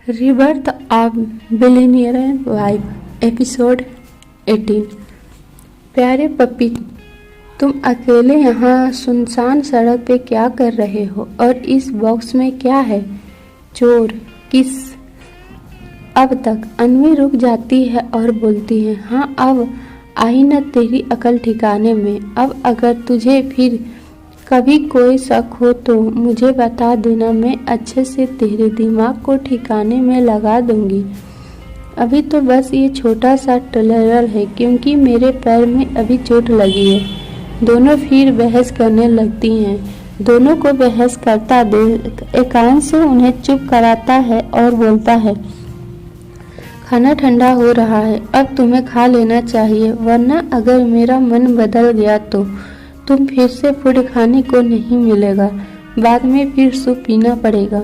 Rebirth of billionaire wife episode 18। प्यारे पप्पी, तुम अकेले यहाँ सुनसान सड़क पे क्या कर रहे हो? और इस बॉक्स में क्या है? चोर? किस? अब तक अन्वी रुक जाती है और बोलती है, हाँ अब आई न तेरी अकल ठिकाने में। अब अगर तुझे फिर कभी कोई शक हो तो मुझे बता देना, मैं अच्छे से तेरे दिमाग को ठिकाने में लगा दूंगी। अभी तो बस ये छोटा सा ट्रेलर है क्योंकि मेरे पैर में अभी चोट लगी है। दोनों फिर बहस करने लगती हैं। दोनों को बहस करता देख एकांत से उन्हें चुप कराता है और बोलता है, खाना ठंडा हो रहा है, अब तुम्हें खा लेना चाहिए, वरना अगर मेरा मन बदल गया तो तुम फिर से फूड खाने को नहीं मिलेगा। बाद में फिर सूप पीना पड़ेगा।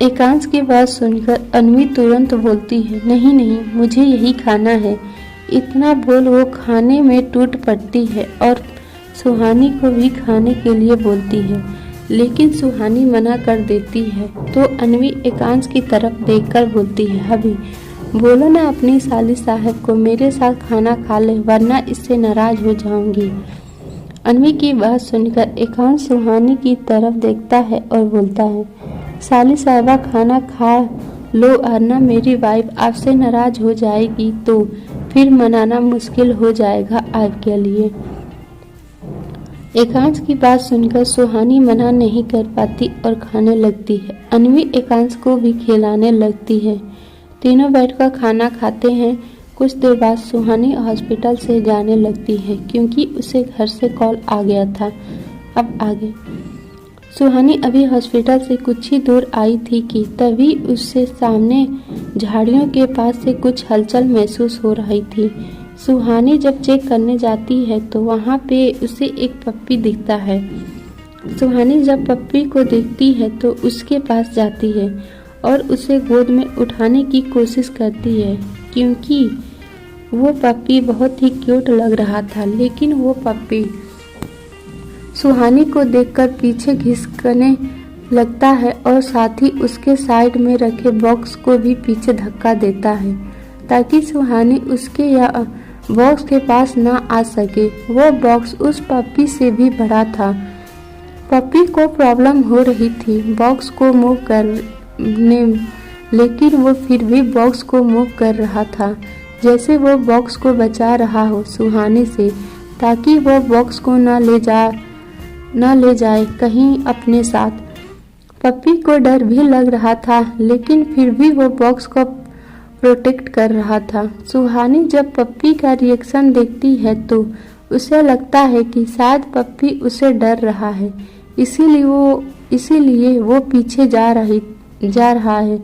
एकांश की बात सुनकर अन्वी तुरंत बोलती है, नहीं नहीं, मुझे यही खाना है। इतना बोल वो खाने में टूट पड़ती है और सुहानी को भी खाने के लिए बोलती है, लेकिन सुहानी मना कर देती है। तो अन्वी एकांश की तरफ देखकर बोलती है, हबी बोलो ना अपनी साली साहब को मेरे साथ खाना खा ले, वरना इससे नाराज हो जाऊंगी। अन्वी की बात सुनकर एकांश सुहानी की तरफ देखता है और बोलता है, साली साहबा खाना खा लो, वरना मेरी वाइफ आपसे नाराज हो जाएगी तो फिर मनाना मुश्किल हो जाएगा आपके लिए। एकांश की बात सुनकर सुहानी मना नहीं कर पाती और खाने लगती है। अन्वी एकांश को भी खिलाने लगती है। तीनों बैठकर खाना खाते हैं। कुछ देर बाद सुहानी हॉस्पिटल से जाने लगती है क्योंकि उसे घर से कॉल आ गया था। अब आगे सुहानी अभी हॉस्पिटल से कुछ ही दूर आई थी कि तभी उससे सामने झाड़ियों के पास से कुछ हलचल महसूस हो रही थी। सुहानी जब चेक करने जाती है तो वहाँ पे उसे एक पप्पी दिखता है। सुहानी जब पप्पी को देखती है तो उसके पास जाती है और उसे गोद में उठाने की कोशिश करती है क्योंकि वो पप्पी बहुत ही क्यूट लग रहा था। लेकिन वो पप्पी सुहानी को देखकर पीछे खिसकने लगता है और साथ ही उसके साइड में रखे बॉक्स को भी पीछे धक्का देता है ताकि सुहानी उसके या बॉक्स के पास ना आ सके। वो बॉक्स उस पप्पी से भी बड़ा था। पप्पी को प्रॉब्लम हो रही थी बॉक्स को मूव करने, लेकिन वो फिर भी बॉक्स को मूव कर रहा था जैसे वो बॉक्स को बचा रहा हो सुहानी से, ताकि वो बॉक्स को न ले जाए कहीं अपने साथ। पप्पी को डर भी लग रहा था लेकिन फिर भी वो बॉक्स को प्रोटेक्ट कर रहा था। सुहानी जब पप्पी का रिएक्शन देखती है तो उसे लगता है कि शायद पप्पी उसे डर रहा है, इसीलिए वो पीछे जा रहा है।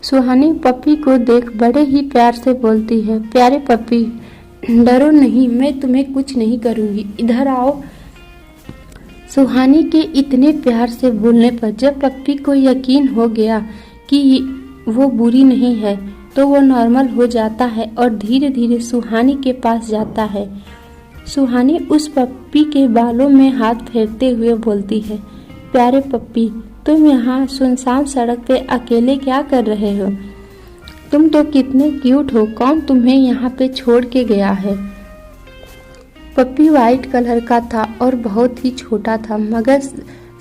सुहानी पप्पी को देख बड़े ही प्यार से बोलती है, प्यारे पप्पी डरो नहीं, मैं तुम्हें कुछ नहीं करूंगी, इधर आओ। सुहानी के इतने प्यार से बोलने पर जब पप्पी को यकीन हो गया कि वो बुरी नहीं है तो वो नॉर्मल हो जाता है और धीरे धीरे सुहानी के पास जाता है। सुहानी उस पप्पी के बालों में हाथ फेरते हुए बोलती है, प्यारे पप्पी तुम यहाँ सुनसान सड़क पे अकेले क्या कर रहे हो? तुम तो कितने क्यूट हो, कौन तुम्हें यहाँ पे छोड़ के गया है? पप्पी वाइट कलर का था और बहुत ही छोटा था मगर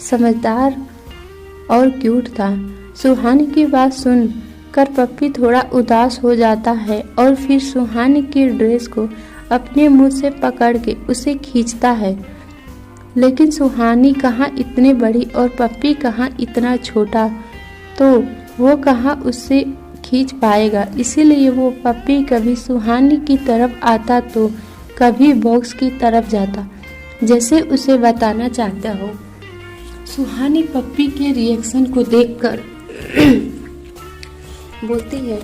समझदार और क्यूट था। सुहानी की बात सुन कर पप्पी थोड़ा उदास हो जाता है और फिर सुहानी की ड्रेस को अपने मुंह से पकड़ के उसे खींचता है, लेकिन सुहानी कहाँ इतनी बड़ी और पप्पी कहाँ इतना छोटा, तो वो कहाँ उससे खींच पाएगा। इसीलिए वो पप्पी कभी सुहानी की तरफ आता तो कभी बॉक्स की तरफ जाता, जैसे उसे बताना चाहता हो। सुहानी पप्पी के रिएक्शन को देखकर बोलती है,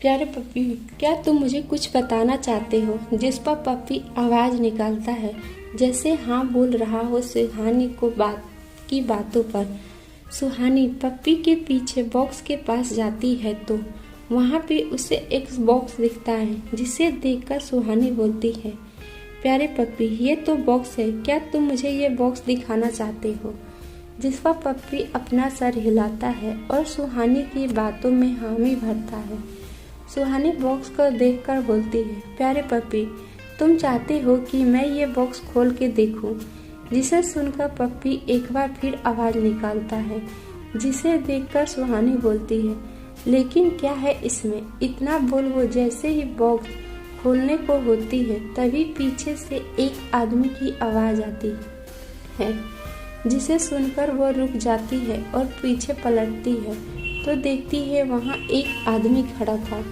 प्यारे पप्पी क्या तुम मुझे कुछ बताना चाहते हो? जिस पर पप्पी आवाज़ निकालता है जैसे हाँ बोल रहा हो सुहानी को बातों पर। सुहानी पप्पी के पीछे बॉक्स के पास जाती है तो वहाँ पे उसे एक बॉक्स दिखता है जिसे देखकर सुहानी बोलती है, प्यारे पप्पी ये तो बॉक्स है, क्या तुम मुझे ये बॉक्स दिखाना चाहते हो? जिस पर पप्पी अपना सर हिलाता है और सुहानी की बातों में हामी भरता है। सुहानी बॉक्स को देखकर बोलती है, प्यारे पप्पी, तुम चाहते हो कि मैं ये बॉक्स खोल के देखूं? जिसे सुनकर पप्पी एक बार फिर आवाज निकालता है, जिसे देखकर सुहानी बोलती है, लेकिन क्या है इसमें? इतना बोल वो जैसे ही बॉक्स खोलने को होती है तभी पीछे से एक आदमी की आवाज आती है, जिसे सुनकर वो रुक जाती है और पीछे पलटती है तो देखती है वहाँ एक आदमी खड़ा था।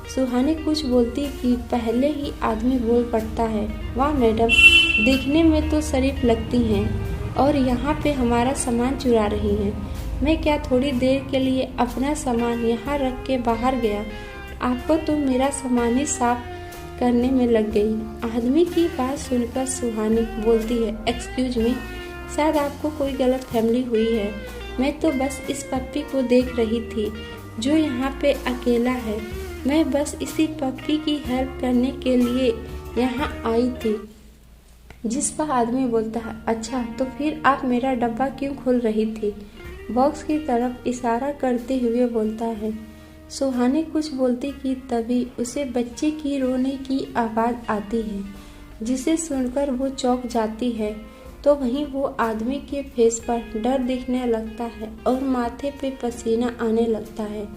सुहानी कुछ बोलती कि पहले ही आदमी बोल पड़ता है, वाह मैडम, देखने में तो शरीफ लगती हैं और यहाँ पे हमारा सामान चुरा रही हैं। मैं क्या थोड़ी देर के लिए अपना सामान यहाँ रख के बाहर गया, आपको तो मेरा सामान ही साफ करने में लग गई। आदमी की बात सुनकर सुहानी बोलती है, एक्सक्यूज मी, शायद आपको कोई गलत फहमी हुई है। मैं तो बस इस पप्पी को देख रही थी जो यहाँ पे अकेला है। मैं बस इसी पप्पी की हेल्प करने के लिए यहाँ आई थी। जिस पर आदमी बोलता है, अच्छा तो फिर आप मेरा डब्बा क्यों खोल रही थी? बॉक्स की तरफ इशारा करते हुए बोलता है। सुहानी कुछ बोलती कि तभी उसे बच्चे की रोने की आवाज़ आती है, जिसे सुनकर वो चौंक जाती है तो वहीं वो आदमी के फेस पर डर दिखने लगता है और माथे पे पसीना आने लगता है।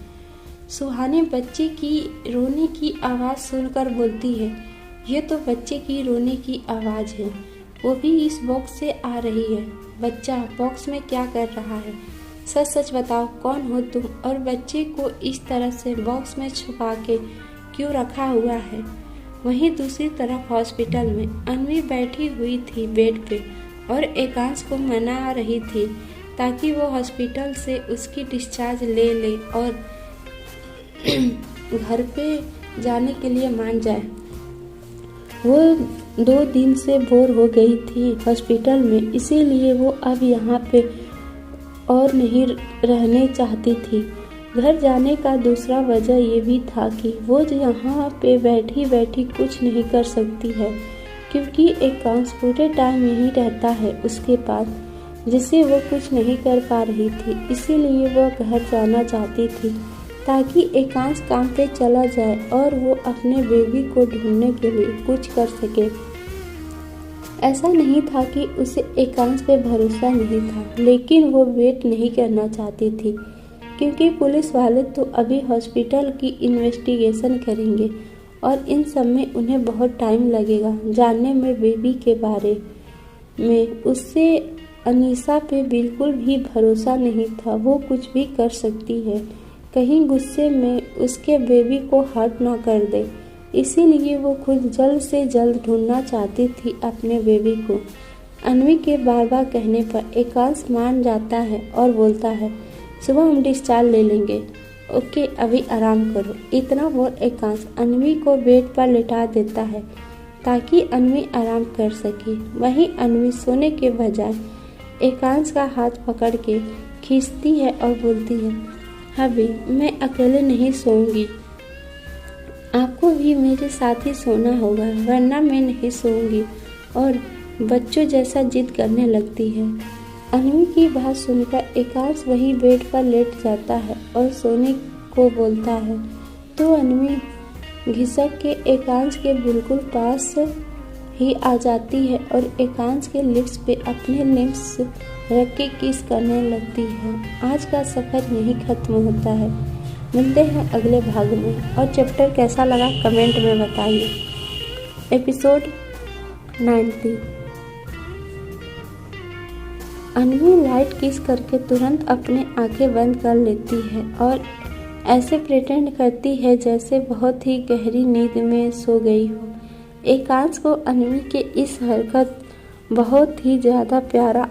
सुहानी बच्चे की रोने की आवाज़ सुनकर बोलती है, ये तो बच्चे की रोने की आवाज़ है, वो भी इस बॉक्स से आ रही है। बच्चा बॉक्स में क्या कर रहा है? सच सच बताओ, कौन हो तुम और बच्चे को इस तरह से बॉक्स में छुपा के क्यों रखा हुआ है? वहीं दूसरी तरफ हॉस्पिटल में अन्वी बैठी हुई थी बेड पे और एकांश को मना रही थी ताकि वो हॉस्पिटल से उसकी डिस्चार्ज ले ले और घर पे जाने के लिए मान जाए। वो 2 दिन से बोर हो गई थी हॉस्पिटल में, इसीलिए वो अब यहाँ पे और नहीं रहने चाहती थी। घर जाने का दूसरा वजह ये भी था कि वो यहाँ पे बैठी बैठी कुछ नहीं कर सकती है, क्योंकि एकांश पूरे टाइम यहीं रहता है उसके पास, जिससे वो कुछ नहीं कर पा रही थी। इसीलिए वो घर जाना चाहती थी ताकि एकांश काम पे चला जाए और वो अपने बेबी को ढूंढने के लिए कुछ कर सके। ऐसा नहीं था कि उसे एकांश पे भरोसा नहीं था, लेकिन वो वेट नहीं करना चाहती थी, क्योंकि पुलिस वाले तो अभी हॉस्पिटल की इन्वेस्टिगेशन करेंगे और इन सब में उन्हें बहुत टाइम लगेगा जानने में बेबी के बारे में। उससे अनीसा पे बिल्कुल भी भरोसा नहीं था, वो कुछ भी कर सकती है, कहीं गुस्से में उसके बेबी को हर्ट ना कर दे। इसीलिए वो खुद जल्द से जल्द ढूंढना चाहती थी अपने बेबी को। अन्वी के बार बार कहने पर एकांश मान जाता है और बोलता है, सुबह हम डिस्चार्ज ले लेंगे, ओके अभी आराम करो। इतना बोल एकांश अन्वी को बेड पर लेटा देता है ताकि अन्वी आराम कर सके। वहीं अन्वी सोने के बजाय एकांश का हाथ पकड़ के खींचती है और बोलती है, अभी मैं अकेले नहीं सोऊंगी, आपको भी मेरे साथ ही सोना होगा, वरना मैं नहीं सोऊंगी। और बच्चों जैसा जिद करने लगती है। अन्वी की बात सुनकर एकांश वहीं बेड पर लेट जाता है और सोने को बोलता है तो अन्वी घिसक के एकांश के बिल्कुल पास ही आ जाती है और एकांश के लिप्स पे अपने लिप्स रख के किस करने लगती है। आज का सफ़र यहीं खत्म होता है। मिलते हैं अगले भाग में, और चैप्टर कैसा लगा कमेंट में बताइए। एपिसोड 90। अन्वी लाइट किस करके तुरंत अपनी आंखें बंद कर लेती है और ऐसे प्रिटेंड करती है जैसे बहुत ही गहरी नींद में सो गई हो। एकांश को अन्वी के इस हरकत बहुत ही ज़्यादा प्यारा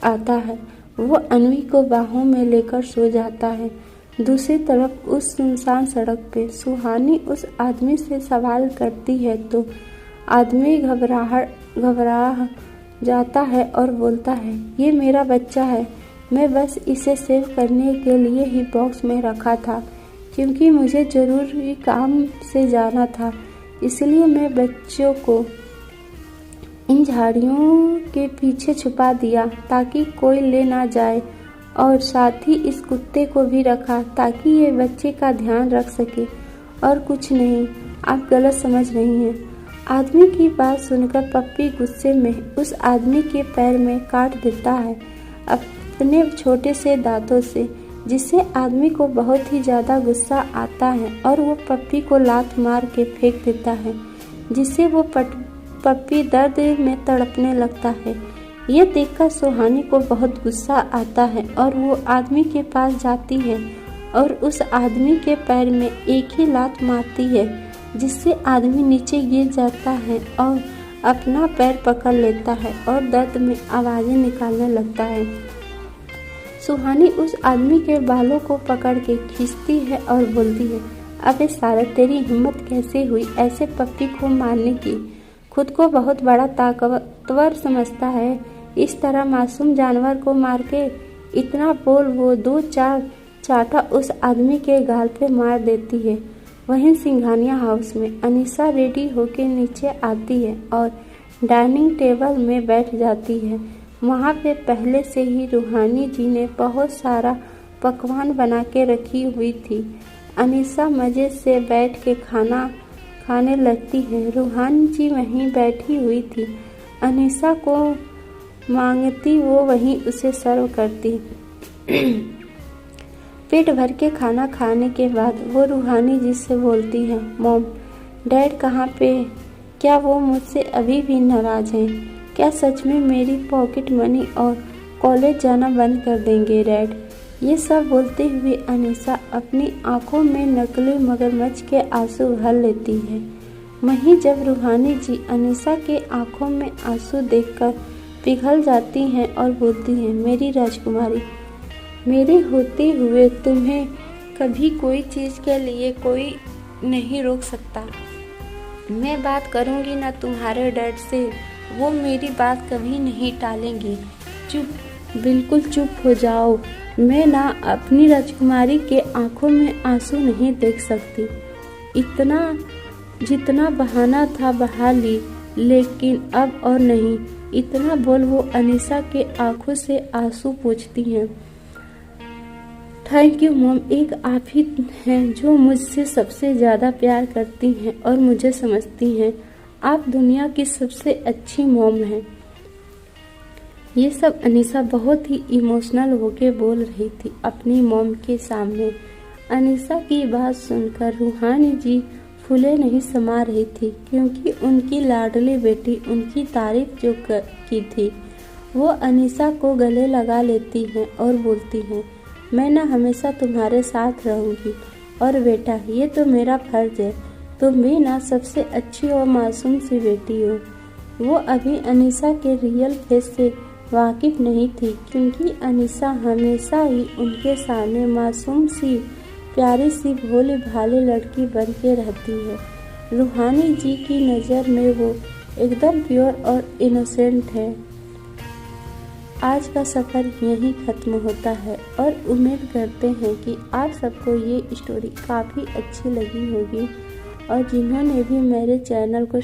आता है। वो अन्वी को बाहों में लेकर सो जाता है। दूसरी तरफ उस सुनसान सड़क पे सुहानी उस आदमी से सवाल करती है तो आदमी घबरा जाता है और बोलता है, ये मेरा बच्चा है, मैं बस इसे सेव करने के लिए ही बॉक्स में रखा था, क्योंकि मुझे ज़रूरी काम से जाना था, इसलिए मैं बच्चों को इन झाड़ियों के पीछे छुपा दिया ताकि कोई ले ना जाए, और साथ ही इस कुत्ते को भी रखा ताकि ये बच्चे का ध्यान रख सके, और कुछ नहीं। आप गलत समझ रही हैं। आदमी की बात सुनकर पप्पी गुस्से में उस आदमी के पैर में काट देता है अपने छोटे से दांतों से, जिससे आदमी को बहुत ही ज़्यादा गुस्सा आता है और वो पप्पी को लात मार के फेंक देता है, जिससे वो पप्पी दर्द में तड़पने लगता है। ये देखकर सुहानी को बहुत गुस्सा आता है और वो आदमी के पास जाती है और उस आदमी के पैर में एक ही लात मारती है, जिससे आदमी नीचे गिर जाता है और अपना पैर पकड़ लेता है और दर्द में आवाज़ें निकालने लगता है। सुहानी उस आदमी के बालों को पकड़ के खींचती है और बोलती है, अबे साला, तेरी हिम्मत कैसे हुई ऐसे पप्पी को मारने की? खुद को बहुत बड़ा ताकतवर समझता है, इस तरह मासूम जानवर को मार के। इतना बोल वो 2-4 चाटा उस आदमी के गाल पे मार देती है। वहीं सिंघानिया हाउस में अनीसा रेडी होके नीचे आती है और डाइनिंग टेबल में बैठ जाती है। वहाँ पे पहले से ही रूहानी जी ने बहुत सारा पकवान बना के रखी हुई थी। अनीसा मज़े से बैठ के खाना खाने लगती है। रूहानी जी वहीं बैठी हुई थी। अनीसा को मांगती वो वहीं उसे सर्व करती। पेट भर के खाना खाने के बाद वो रूहानी जी से बोलती है, मॉम, डैड कहाँ पे? क्या वो मुझसे अभी भी नाराज़ हैं? क्या सच में मेरी पॉकेट मनी और कॉलेज जाना बंद कर देंगे डैड? ये सब बोलते हुए अनीसा अपनी आंखों में नकली मगरमच्छ के आंसू भर लेती है। वहीं जब रूहानी जी अनीसा के आंखों में आंसू देखकर पिघल जाती हैं और बोलती हैं, मेरी राजकुमारी, मेरे होते हुए तुम्हें कभी कोई चीज़ के लिए कोई नहीं रोक सकता। मैं बात करूंगी ना तुम्हारे डैड से, वो मेरी बात कभी नहीं टालेंगे। चुप, बिल्कुल चुप हो जाओ। मैं ना अपनी राजकुमारी के आंखों में आंसू नहीं देख सकती। इतना जितना बहाना था बहा ली, लेकिन अब और नहीं। इतना बोल वो अनीसा के आंखों से आंसू पोंछती हैं। थैंक यू मॉम, एक आप ही हैं जो मुझसे सबसे ज़्यादा प्यार करती हैं और मुझे समझती हैं। आप दुनिया की सबसे अच्छी मॉम हैं। ये सब अनीसा बहुत ही इमोशनल होके बोल रही थी अपनी मॉम के सामने। अनीसा की बात सुनकर रूहानी जी फूले नहीं समा रही थी, क्योंकि उनकी लाडली बेटी उनकी तारीफ जो की थी वो अनीसा को गले लगा लेती हैं और बोलती हैं, मैं ना हमेशा तुम्हारे साथ रहूँगी। और बेटा, ये तो मेरा फर्ज है, तुम भी ना सबसे अच्छी और मासूम सी बेटी हो। वो अभी अनीसा के रियल फेस से वाकिफ नहीं थी, क्योंकि अनीसा हमेशा ही उनके सामने मासूम सी, प्यारी सी, भोली भाली लड़की बन के रहती है। रूहानी जी की नज़र में वो एकदम प्योर और इनोसेंट है। आज का सफ़र यहीं ख़त्म होता है और उम्मीद करते हैं कि आप सबको ये स्टोरी काफ़ी अच्छी लगी होगी, और जिन्होंने भी मेरे चैनल को